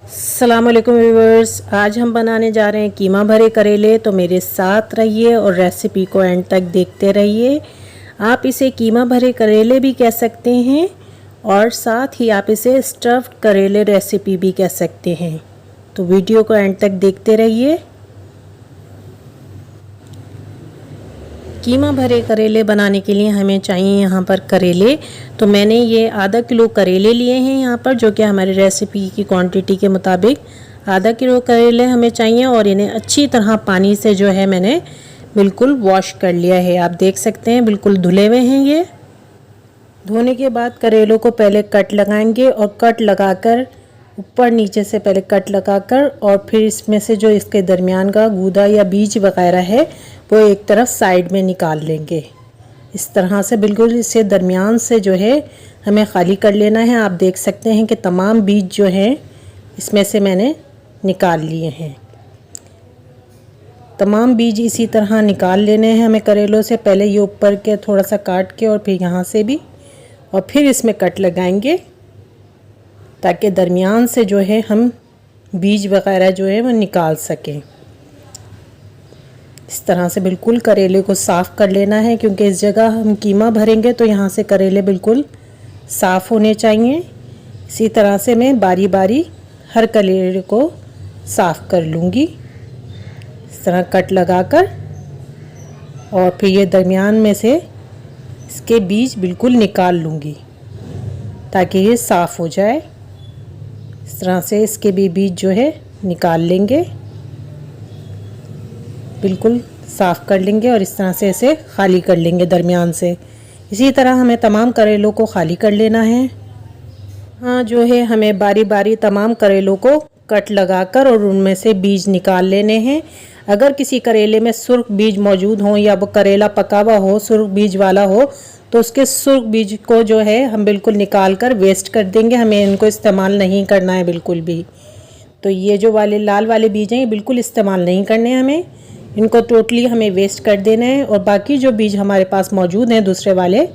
अस्सलामुअलैकुम व्यूवर्स, आज हम बनाने जा रहे हैं कीमा भरे करेले। तो मेरे साथ रहिए और रेसिपी को एंड तक देखते रहिए। आप इसे कीमा भरे करेले भी कह सकते हैं और साथ ही आप इसे स्टफ्ड करेले रेसिपी भी कह सकते हैं। तो वीडियो को एंड तक देखते रहिए। कीमा भरे करेले बनाने के लिए हमें चाहिए यहाँ पर करेले। तो मैंने ये आधा किलो करेले लिए हैं यहाँ पर, जो कि हमारी रेसिपी की क्वांटिटी के मुताबिक आधा किलो करेले हमें चाहिए। और इन्हें अच्छी तरह पानी से जो है मैंने बिल्कुल वॉश कर लिया है। आप देख सकते हैं बिल्कुल धुले हुए हैं। ये धोने के बाद करेलों को पहले कट लगाएंगे और कट लगाकर ऊपर नीचे से पहले कट लगाकर और फिर इसमें से जो इसके दरमियान का गूदा या बीज वगैरह है वो एक तरफ साइड में निकाल लेंगे। इस तरह से बिल्कुल इसे दरमियान से जो है हमें खाली कर लेना है। आप देख सकते हैं कि तमाम बीज जो हैं इसमें से मैंने निकाल लिए हैं। तमाम बीज इसी तरह निकाल लेने हैं हमें करेलों से। पहले ये ऊपर के थोड़ा सा काट के और फिर यहाँ से भी, और फिर इसमें कट लगाएंगे ताकि दरमियान से जो है हम बीज वगैरह जो है वो निकाल सकें। इस तरह से बिल्कुल करेले को साफ़ कर लेना है, क्योंकि इस जगह हम कीमा भरेंगे तो यहाँ से करेले बिल्कुल साफ़ होने चाहिए। इसी तरह से मैं बारी बारी हर करेले को साफ़ कर लूँगी, इस तरह कट लगाकर। और फिर ये दरमियान में से इसके बीज बिल्कुल निकाल लूँगी ताकि ये साफ़ हो जाए। इस तरह से इसके भी बीज जो है निकाल लेंगे, बिल्कुल साफ़ कर लेंगे और इस तरह से इसे खाली कर लेंगे दरमियान से। इसी तरह हमें तमाम करेलों को खाली कर लेना है। हाँ, जो है हमें बारी बारी तमाम करेलों को कट लगाकर और उनमें से बीज निकाल लेने हैं। अगर किसी करेले में सुर्ख बीज मौजूद हो या वो करेला पका हुआ हो, सुर्ख बीज वाला हो, तो उसके सुर्ख बीज को जो है हम बिल्कुल निकाल कर वेस्ट कर देंगे। हमें इनको इस्तेमाल नहीं करना है बिल्कुल भी। तो ये जो वाले लाल वाले बीज हैं ये बिल्कुल इस्तेमाल नहीं करने हैं हमें, इनको टोटली हमें वेस्ट कर देना है। और बाकी जो बीज हमारे पास मौजूद हैं दूसरे वाले,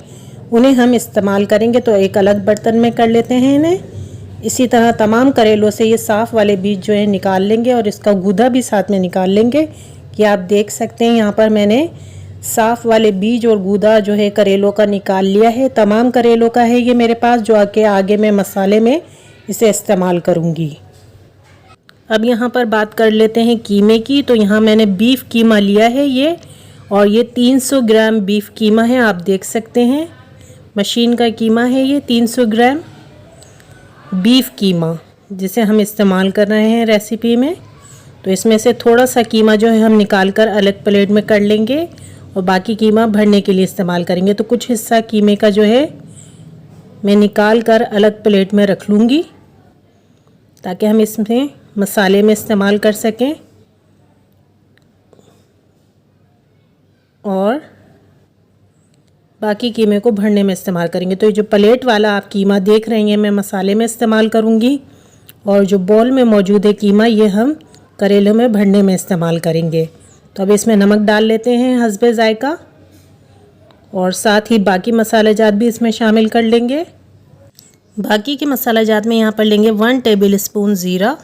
उन्हें हम इस्तेमाल करेंगे। तो एक अलग बर्तन में कर लेते हैं इन्हें। इसी तरह तमाम करेलों से ये साफ़ वाले बीज जो है निकाल लेंगे और इसका गूदा भी साथ में निकाल लेंगे। कि आप देख सकते हैं यहाँ पर मैंने साफ़ वाले बीज और गूदा जो है करेलों का निकाल लिया है। तमाम करेलों का है ये मेरे पास, जो आगे मैं मसाले में इसे इस्तेमाल करूँगी। अब यहाँ पर बात कर लेते हैं कीमे की। तो यहाँ मैंने बीफ कीमा लिया है ये, और ये 300 ग्राम बीफ कीमा है। आप देख सकते हैं मशीन का कीमा है ये। 300 ग्राम बीफ कीमा जिसे हम इस्तेमाल कर रहे हैं रेसिपी में। तो इसमें से थोड़ा सा कीमा जो है हम निकाल कर अलग प्लेट में कर लेंगे और बाकी कीमा भरने के लिए इस्तेमाल करेंगे। तो कुछ हिस्सा कीमे का जो है मैं निकाल कर अलग प्लेट में रख लूँगी ताकि हम इसमें मसाले में इस्तेमाल कर सकें। और बाकी कीमे को भरने में इस्तेमाल करेंगे। तो ये जो प्लेट वाला आप कीमा देख रहे हैं मैं मसाले में इस्तेमाल करूँगी, और जो बॉल में मौजूद है कीमा ये हम करेलों में भरने में इस्तेमाल करेंगे। तो अब इसमें नमक डाल लेते हैं हस्बे ज़ायका, और साथ ही बाकी मसाला जात भी इसमें शामिल कर लेंगे। बाकी के मसाला जात में यहाँ पर लेंगे 1 टेबल स्पून ज़ीरा,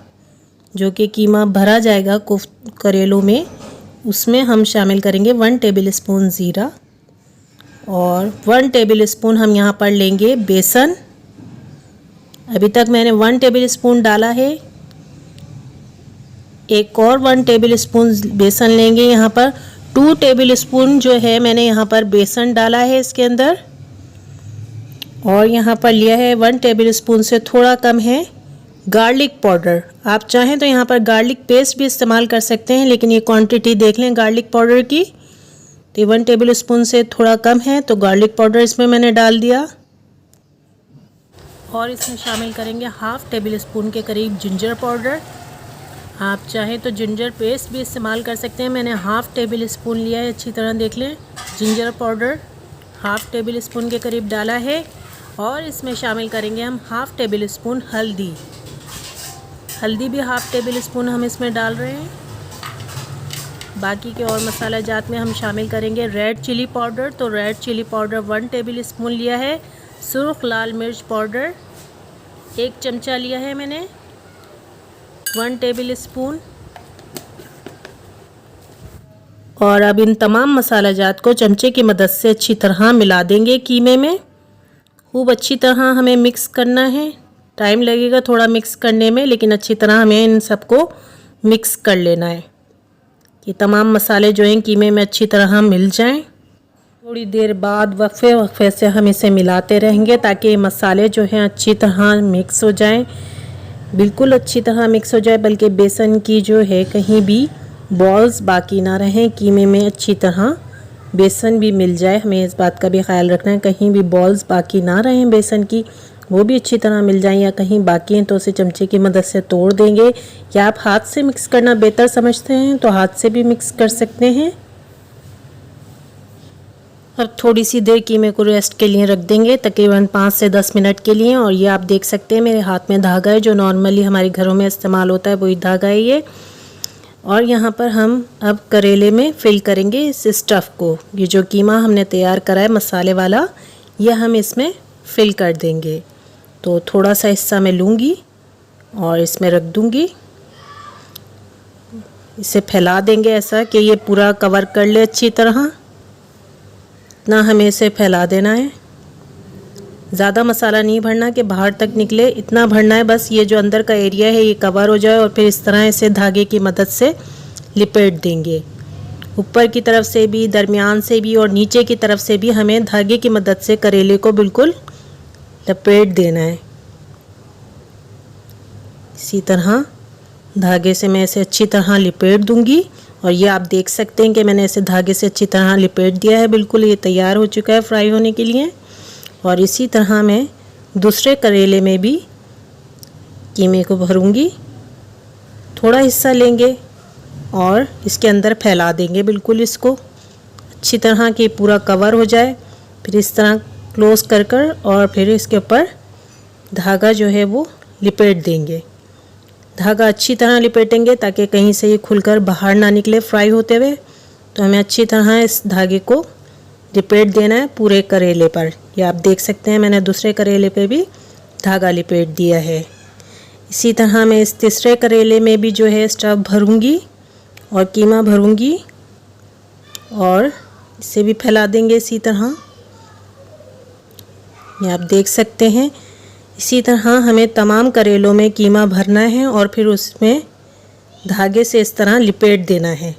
जो कि कीमा भरा जाएगा करेलों में, उसमें हम शामिल करेंगे 1 टेबल स्पून ज़ीरा। और 1 टेबल स्पून हम यहाँ पर लेंगे बेसन। अभी तक मैंने 1 टेबल स्पून डाला है, एक और 1 टेबल स्पून बेसन लेंगे। यहाँ पर 2 टेबल स्पून जो है मैंने यहाँ पर बेसन डाला है इसके अंदर। और यहाँ पर लिया है 1 टेबल स्पून से थोड़ा कम है गार्लिक पाउडर। आप चाहें तो यहाँ पर गार्लिक पेस्ट भी इस्तेमाल कर सकते हैं, लेकिन ये क्वांटिटी देख लें गार्लिक पाउडर की। तो 1 टेबल स्पून से थोड़ा कम है, तो गार्लिक पाउडर इसमें मैंने डाल दिया। और इसमें शामिल करेंगे 1/2 टेबल स्पून के करीब जिंजर पाउडर। आप चाहें तो जिंजर पेस्ट भी इस्तेमाल कर सकते हैं। मैंने 1/2 टेबल स्पून लिया है, अच्छी तरह देख लें। जिंजर पाउडर 1/2 टेबल स्पून के करीब डाला है। और इसमें शामिल करेंगे हम 1/2 टेबल स्पून हल्दी। हल्दी भी 1/2 टेबल स्पून हम इसमें डाल रहे हैं। बाकी के और मसाला जात में हम शामिल करेंगे रेड चिली पाउडर। तो red chilli powder 1 tablespoon लिया है। सुर्ख लाल मिर्च पाउडर 1 चमचा लिया है मैंने। 1 टेबल स्पून। और अब इन तमाम मसाला जात को चमचे की मदद से अच्छी तरह मिला देंगे कीमे में। खूब अच्छी तरह हमें मिक्स करना है। टाइम लगेगा थोड़ा मिक्स करने में, लेकिन अच्छी तरह हमें इन सबको मिक्स कर लेना है कि तमाम मसाले जो हैं कीमे में अच्छी तरह मिल जाएं। थोड़ी देर बाद वक्फे से हम इसे मिलाते रहेंगे ताकि मसाले जो हैं अच्छी तरह मिक्स हो जाएं, बिल्कुल अच्छी तरह मिक्स हो जाए, बल्कि बेसन की जो है कहीं भी बॉल्स बाकी ना रहें। कीमे में अच्छी तरह बेसन भी मिल जाए, हमें इस बात का भी ख्याल रखना है कहीं भी बॉल्स बाकी ना रहें बेसन की, वो भी अच्छी तरह मिल जाएं। या कहीं बाकी हैं तो उसे चमचे की मदद से तोड़ देंगे, या आप हाथ से मिक्स करना बेहतर समझते हैं तो हाथ से भी मिक्स कर सकते हैं। अब थोड़ी सी देर कीमे को रेस्ट के लिए रख देंगे, तकरीबन 5 से 10 मिनट के लिए। और ये आप देख सकते हैं मेरे हाथ में धागा है जो नॉर्मली हमारे घरों में इस्तेमाल होता है, वही धागा है ये। और यहाँ पर हम अब करेले में फिल करेंगे इस स्टफ़ को। ये जो कीमा हमने तैयार करा है मसाले वाला, यह हम इसमें फिल कर देंगे। तो थोड़ा सा हिस्सा मैं लूँगी और इसमें रख दूँगी, इसे फैला देंगे ऐसा कि ये पूरा कवर कर ले अच्छी तरह। इतना हमें इसे फैला देना है, ज़्यादा मसाला नहीं भरना कि बाहर तक निकले, इतना भरना है बस ये जो अंदर का एरिया है ये कवर हो जाए। और फिर इस तरह इसे धागे की मदद से लिपेट देंगे, ऊपर की तरफ से भी, दरमियान से भी और नीचे की तरफ से भी हमें धागे की मदद से करेले को बिल्कुल लपेट देना है। इसी तरह धागे से मैं इसे अच्छी तरह लिपेट दूंगी। और ये आप देख सकते हैं कि मैंने इसे धागे से अच्छी तरह लिपेट दिया है, बिल्कुल ये तैयार हो चुका है फ्राई होने के लिए। और इसी तरह मैं दूसरे करेले में भी कीमे को भरूंगी। थोड़ा हिस्सा लेंगे और इसके अंदर फैला देंगे बिल्कुल इसको अच्छी तरह कि पूरा कवर हो जाए। फिर इस तरह क्लोज कर कर और फिर इसके ऊपर धागा जो है वो लिपेट देंगे। धागा अच्छी तरह लिपेटेंगे ताकि कहीं से ये खुलकर बाहर ना निकले फ्राई होते हुए। तो हमें अच्छी तरह इस धागे को लिपेट देना है पूरे करेले पर। ये आप देख सकते हैं मैंने दूसरे करेले पे भी धागा लिपेट दिया है। इसी तरह मैं इस तीसरे करेले में भी जो है स्टफ़ भरूंगी और कीमा भरूंगी और इसे भी फैला देंगे इसी तरह। ये आप देख सकते हैं इसी तरह हमें तमाम करेलों में कीमा भरना है और फिर उसमें धागे से इस तरह लिपेट देना है।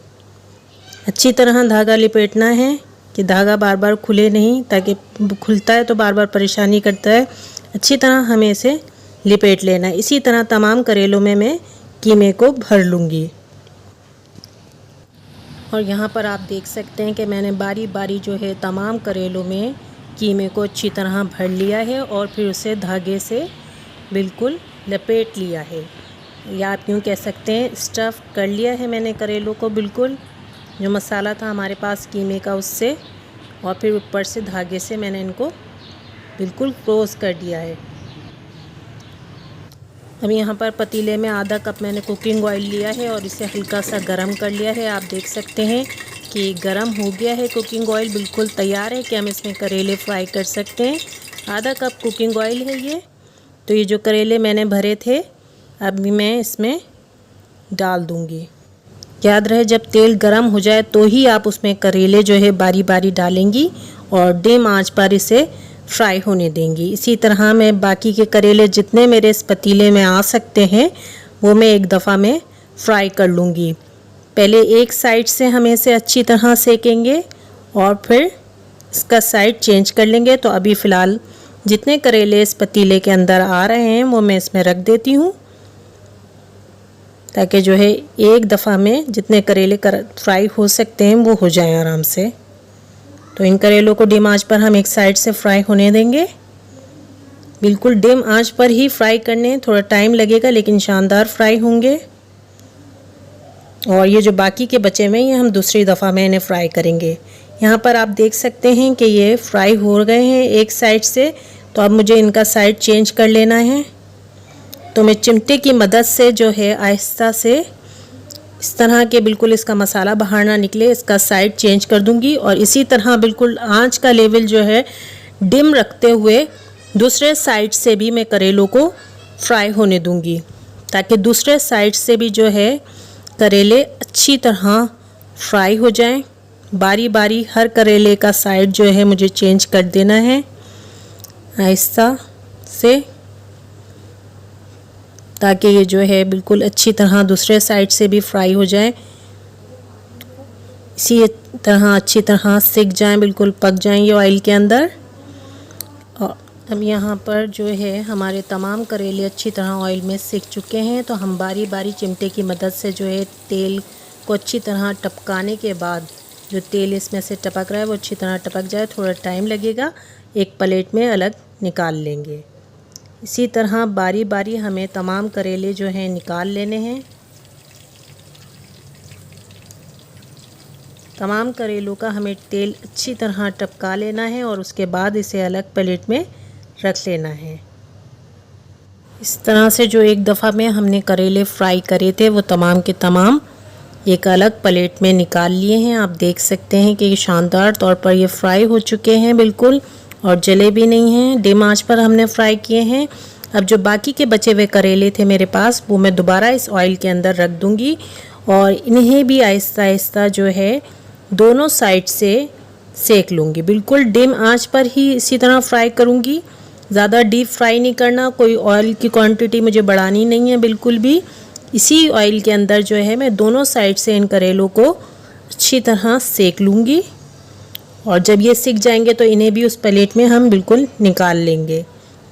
अच्छी तरह धागा लिपेटना है कि धागा बार बार खुले नहीं, ताकि खुलता है तो बार बार परेशानी करता है। अच्छी तरह हमें इसे लिपेट लेना है। इसी तरह तमाम करेलों में मैं कीमे को भर लूँगी। और यहाँ पर आप देख सकते हैं कि मैंने बारी बारी जो है तमाम करेलों में कीमे को अच्छी तरह भर लिया है और फिर उसे धागे से बिल्कुल लपेट लिया है, या आप यूँ कह सकते हैं स्टफ़ कर लिया है मैंने करेलों को बिल्कुल। जो मसाला था हमारे पास कीमे का उससे, और फिर ऊपर से धागे से मैंने इनको बिल्कुल क्लोज कर दिया है। अब यहाँ पर पतीले में आधा कप मैंने कुकिंग ऑयल लिया है और इसे हल्का सा गरम कर लिया है। आप देख सकते हैं कि गरम हो गया है कुकिंग ऑयल, बिल्कुल तैयार है कि हम इसमें करेले फ्राई कर सकते हैं। आधा कप कुकिंग ऑयल है ये। तो ये जो करेले मैंने भरे थे अब मैं इसमें डाल दूँगी। याद रहे जब तेल गरम हो जाए तो ही आप उसमें करेले जो है बारी बारी डालेंगी और डिम आंच पर इसे फ्राई होने देंगी। इसी तरह मैं बाकी के करेले जितने मेरे इस पतीले में आ सकते हैं वो मैं एक दफ़ा में फ्राई कर लूँगी। पहले एक साइड से हम इसे अच्छी तरह सेकेंगे और फिर इसका साइड चेंज कर लेंगे। तो अभी फ़िलहाल जितने करेले इस पतीले के अंदर आ रहे हैं वो मैं इसमें रख देती हूँ, ताकि जो है एक दफ़ा में जितने करेले फ्राई हो सकते हैं वो हो जाएं आराम से। तो इन करेलों को डिम आंच पर हम एक साइड से फ्राई होने देंगे। बिल्कुल डिम आंच पर ही फ्राई करने, थोड़ा टाइम लगेगा लेकिन शानदार फ्राई होंगे। और ये जो बाकी के बचे हुए ये हम दूसरी दफ़ा में इन्हें फ्राई करेंगे। यहाँ पर आप देख सकते हैं कि ये फ्राई हो गए हैं एक साइड से। तो अब मुझे इनका साइड चेंज कर लेना है। तो मैं चिमटे की मदद से जो है आहिस्ता से इस तरह के बिल्कुल इसका मसाला बाहर ना निकले इसका साइड चेंज कर दूंगी। और इसी तरह बिल्कुल आंच का लेवल जो है डिम रखते हुए दूसरे साइड से भी मैं करेलों को फ्राई होने दूंगी। ताकि दूसरे साइड से भी जो है करेले अच्छी तरह फ्राई हो जाएं। बारी बारी हर करेले का साइड जो है मुझे चेंज कर देना है आहिस्ता से, ताकि ये जो है बिल्कुल अच्छी तरह दूसरे साइड से भी फ्राई हो जाए। इसी तरह अच्छी तरह सिक जाएं, बिल्कुल पक जाएं ये ऑयल के अंदर। और अब यहाँ पर जो है हमारे तमाम करेले अच्छी तरह ऑयल में सिक चुके हैं। तो हम बारी बारी चिमटे की मदद से जो है तेल को अच्छी तरह टपकाने के बाद जो तेल इसमें से टपक रहा है वो अच्छी तरह टपक जाए, थोड़ा टाइम लगेगा, एक प्लेट में अलग निकाल लेंगे। इसी तरह बारी बारी हमें तमाम करेले जो हैं निकाल लेने हैं। तमाम करेलों का हमें तेल अच्छी तरह टपका लेना है और उसके बाद इसे अलग प्लेट में रख लेना है। इस तरह से जो एक दफ़ा में हमने करेले फ्राई करे थे वो तमाम के तमाम एक अलग प्लेट में निकाल लिए हैं। आप देख सकते हैं कि शानदार तौर पर ये फ्राई हो चुके हैं बिल्कुल, और जले भी नहीं हैं। डिम आंच पर हमने फ्राई किए हैं। अब जो बाकी के बचे हुए करेले थे मेरे पास वो मैं दोबारा इस ऑयल के अंदर रख दूंगी और इन्हें भी आहिस्ता आहिस्ता जो है दोनों साइड से सेक लूँगी। बिल्कुल डिम आंच पर ही इसी तरह फ्राई करूँगी, ज़्यादा डीप फ्राई नहीं करना, कोई ऑयल की क्वांटिटी मुझे बढ़ानी नहीं है बिल्कुल भी। इसी ऑयल के अंदर जो है मैं दोनों साइड से इन करेलों को अच्छी तरह सेक लूँगी और जब ये सिक जाएंगे तो इन्हें भी उस प्लेट में हम बिल्कुल निकाल लेंगे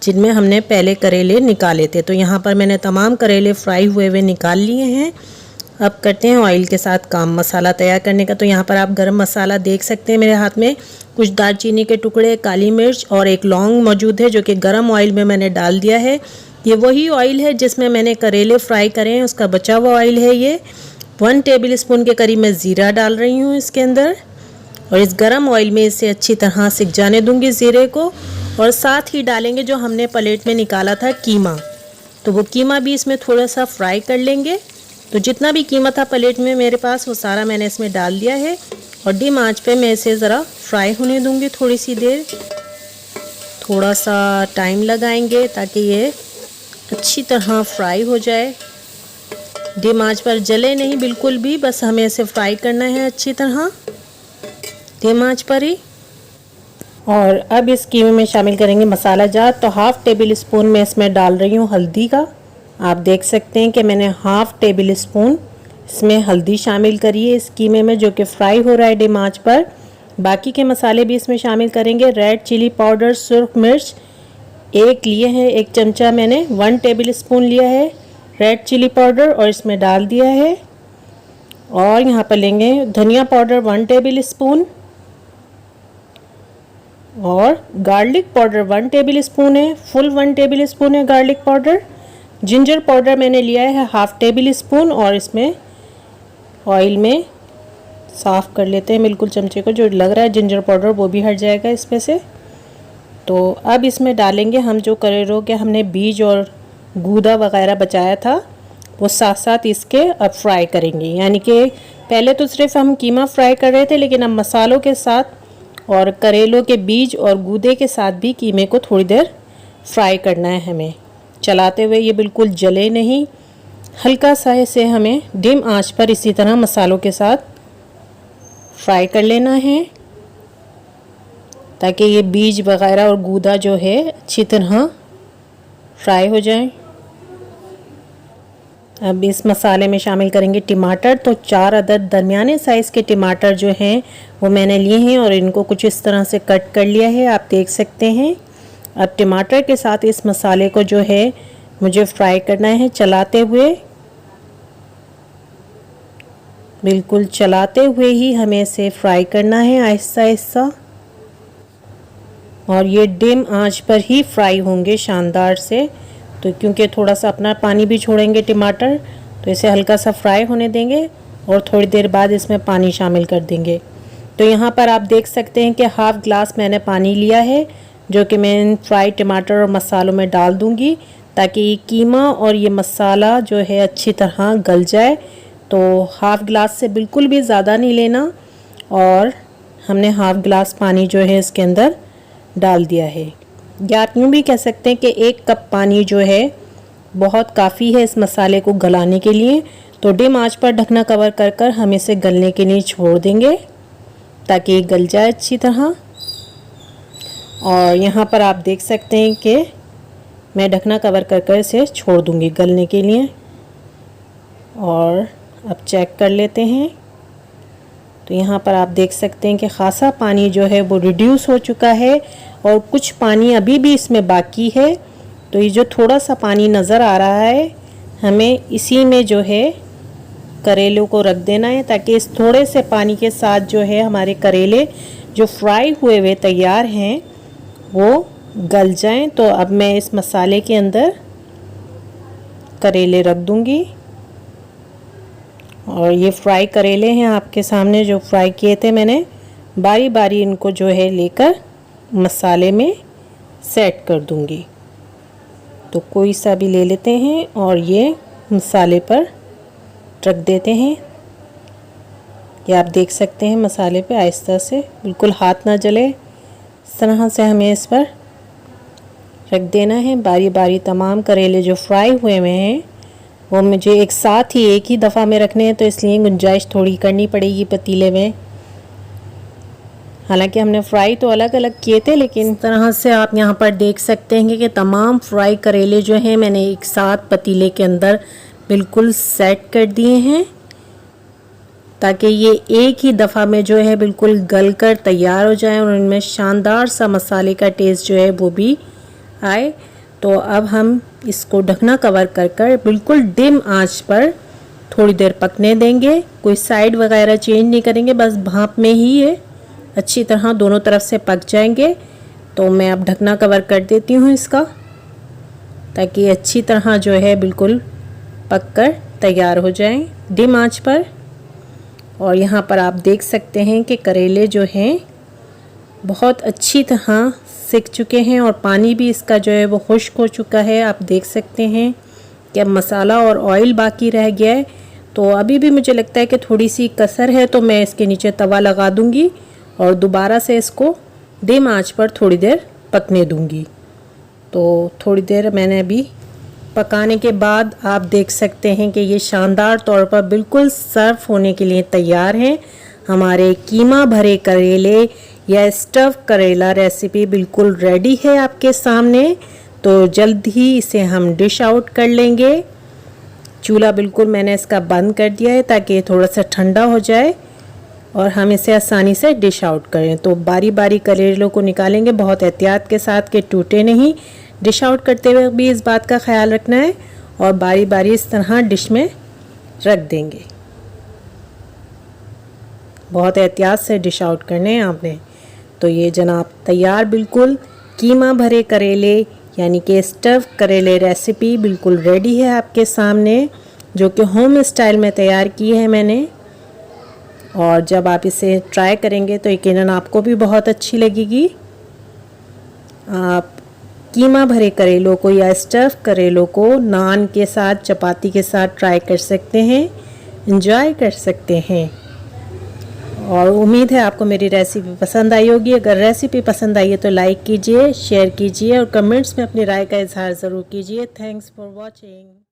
जिनमें हमने पहले करेले निकाले थे। तो यहाँ पर मैंने तमाम करेले फ्राई हुए हुए निकाल लिए हैं। अब करते हैं ऑयल के साथ काम मसाला तैयार करने का। तो यहाँ पर आप गरम मसाला देख सकते हैं मेरे हाथ में, कुछ दालचीनी के टुकड़े, काली मिर्च और एक लौंग मौजूद है जो कि गरम ऑयल में मैंने डाल दिया है। ये वही ऑयल है जिसमें मैंने करेले फ्राई करे हैं, उसका बचा हुआ ऑयल है ये। 1 टेबल स्पून के करीब मैं ज़ीरा डाल रही हूँ इसके अंदर और इस गरम ऑयल में इसे अच्छी तरह सिक जाने दूंगी ज़ीरे को। और साथ ही डालेंगे जो हमने प्लेट में निकाला था कीमा, तो वो कीमा भी इसमें थोड़ा सा फ्राई कर लेंगे। तो जितना भी कीमा था प्लेट में मेरे पास वो सारा मैंने इसमें डाल दिया है और डिम आंच पे मैं इसे ज़रा फ्राई होने दूंगी थोड़ी सी देर। थोड़ा सा टाइम लगाएंगे ताकि ये अच्छी तरह फ्राई हो जाए। डिम आंच पर जले नहीं बिल्कुल भी, बस हमें इसे फ्राई करना है अच्छी तरह डिम आंच पर ही। और अब इस कीमे में शामिल करेंगे मसाला जात। तो 1/2 टेबल स्पून मैं इसमें डाल रही हूँ हल्दी का। आप देख सकते हैं कि मैंने 1/2 टेबल स्पून इसमें हल्दी शामिल करी है इस कीमे में जो कि फ्राई हो रहा है डिम आंच पर। बाकी के मसाले भी इसमें शामिल करेंगे। रेड चिली पाउडर, सुर्ख मिर्च एक लिए हैं, 1 चमचा मैंने 1 टेबल स्पून लिया है रेड चिली पाउडर और इसमें डाल दिया है। और यहाँ पर लेंगे धनिया पाउडर 1 टेबल स्पून और गार्लिक पाउडर 1 टेबल स्पून है, फुल 1 टेबल स्पून है गार्लिक पाउडर। जिंजर पाउडर मैंने लिया है 1/2 टेबल स्पून और इसमें ऑयल में साफ़ कर लेते हैं बिल्कुल चमचे को, जो लग रहा है जिंजर पाउडर वो भी हट जाएगा इसमें से। तो अब इसमें डालेंगे हम जो करेलों के हमने बीज और गूदा वगैरह बचाया था वो साथ साथ इसके अब फ्राई करेंगे। यानी कि पहले तो सिर्फ हम कीमा फ्राई कर रहे थे, लेकिन अब मसालों के साथ और करेलों के बीज और गूदे के साथ भी कीमे को थोड़ी देर फ्राई करना है हमें, चलाते हुए। ये बिल्कुल जले नहीं, हल्का सा इसे हमें डिम आंच पर इसी तरह मसालों के साथ फ्राई कर लेना है ताकि ये बीज वगैरह और गूदा जो है अच्छी तरह फ्राई हो जाए। अब इस मसाले में शामिल करेंगे टमाटर। तो 4 अदद दरमियाने साइज़ के टमाटर जो हैं वो मैंने लिए हैं और इनको कुछ इस तरह से कट कर लिया है, आप देख सकते हैं। अब टमाटर के साथ इस मसाले को जो है मुझे फ्राई करना है चलाते हुए, बिल्कुल चलाते हुए ही हमें इसे फ्राई करना है आहिस्ता आहिस्ता। और ये डिम आंच पर ही फ्राई होंगे शानदार से। तो क्योंकि थोड़ा सा अपना पानी भी छोड़ेंगे टमाटर, तो इसे हल्का सा फ्राई होने देंगे और थोड़ी देर बाद इसमें पानी शामिल कर देंगे। तो यहाँ पर आप देख सकते हैं कि 1/2 ग्लास मैंने पानी लिया है जो कि मैं इन फ्राई टमाटर और मसालों में डाल दूँगी ताकि कीमा और ये मसाला जो है अच्छी तरह गल जाए। तो 1/2 ग्लास से बिल्कुल भी ज़्यादा नहीं लेना और हमने 1/2 ग्लास पानी जो है इसके अंदर डाल दिया है। या आप यूँ भी कह सकते हैं कि 1 कप पानी जो है बहुत काफ़ी है इस मसाले को गलाने के लिए। तो डिम आंच पर ढकना कवर कर कर हम इसे गलने के लिए छोड़ देंगे ताकि ये गल जाए अच्छी तरह। और यहाँ पर आप देख सकते हैं कि मैं ढकना कवर कर कर इसे छोड़ दूँगी गलने के लिए। और अब चेक कर लेते हैं। तो यहाँ पर आप देख सकते हैं कि ख़ासा पानी जो है वो रिड्यूस हो चुका है और कुछ पानी अभी भी इसमें बाकी है। तो ये जो थोड़ा सा पानी नज़र आ रहा है, हमें इसी में जो है करेलों को रख देना है ताकि इस थोड़े से पानी के साथ जो है हमारे करेले जो फ्राई हुए हुए तैयार हैं वो गल जाएं। तो अब मैं इस मसाले के अंदर करेले रख दूंगी। और ये फ्राई करेले हैं आपके सामने जो फ्राई किए थे मैंने, बारी बारी इनको जो है लेकर मसाले में सेट कर दूंगी। तो कोई सा भी ले लेते हैं और ये मसाले पर रख देते हैं। ये आप देख सकते हैं मसाले पे आहिस्ता से, बिल्कुल हाथ ना जले, इस तरह से हमें इस पर रख देना है। बारी बारी तमाम करेले जो फ्राई हुए हुए हैं वो मुझे एक साथ ही एक ही दफ़ा में रखने हैं, तो इसलिए गुंजाइश थोड़ी करनी पड़ेगी पतीले में। हालांकि हमने फ्राई तो अलग अलग किए थे, लेकिन इस तरह से आप यहाँ पर देख सकते हैं कि तमाम फ्राई करेले जो हैं मैंने एक साथ पतीले के अंदर बिल्कुल सेट कर दिए हैं ताकि ये एक ही दफ़ा में जो है बिल्कुल गल कर तैयार हो जाए और इनमें शानदार सा मसाले का टेस्ट जो है वो भी आए। तो अब हम इसको ढकना कवर कर कर बिल्कुल डिम आंच पर थोड़ी देर पकने देंगे। कोई साइड वगैरह चेंज नहीं करेंगे, बस भाप में ही ये अच्छी तरह दोनों तरफ से पक जाएंगे। तो मैं अब ढकना कवर कर देती हूँ इसका ताकि अच्छी तरह जो है बिल्कुल पककर तैयार हो जाएं डिम आंच पर। और यहाँ पर आप देख सकते हैं कि करेले जो हैं बहुत अच्छी तरह सिक चुके हैं और पानी भी इसका जो है वो खुश्क हो चुका है। आप देख सकते हैं कि अब मसाला और ऑयल बाकी रह गया है। तो अभी भी मुझे लगता है कि थोड़ी सी कसर है, तो मैं इसके नीचे तवा लगा दूंगी और दोबारा से इसको डिम आंच पर थोड़ी देर पकने दूंगी। तो थोड़ी देर मैंने अभी पकाने के बाद आप देख सकते हैं कि ये शानदार तौर पर बिल्कुल सर्व होने के लिए तैयार हैं। हमारे कीमा भरे करेले या स्टफ करेला रेसिपी बिल्कुल रेडी है आपके सामने। तो जल्द ही इसे हम डिश आउट कर लेंगे। चूल्हा बिल्कुल मैंने इसका बंद कर दिया है ताकि ये थोड़ा सा ठंडा हो जाए और हम इसे आसानी से डिश आउट करें। तो बारी बारी करेलों को निकालेंगे बहुत एहतियात के साथ कि टूटे नहीं। डिश आउट करते हुए भी इस बात का ख्याल रखना है और बारी बारी इस तरह डिश में रख देंगे। बहुत एहतियात से डिश आउट करने हैं आपने। तो ये जनाब तैयार बिल्कुल कीमा भरे करेले यानी कि स्टफ करेले रेसिपी बिल्कुल रेडी है आपके सामने, जो कि होम स्टाइल में तैयार की है मैंने। और जब आप इसे ट्राई करेंगे तो यकीनन आपको भी बहुत अच्छी लगेगी। आप कीमा भरे करेलों को या स्टफ करेलों को नान के साथ, चपाती के साथ ट्राई कर सकते हैं, एंजॉय कर सकते हैं। और उम्मीद है आपको मेरी रेसिपी पसंद आई होगी। अगर रेसिपी पसंद आई है तो लाइक कीजिए, शेयर कीजिए और कमेंट्स में अपनी राय का इजहार ज़रूर कीजिए। Thanks for watching.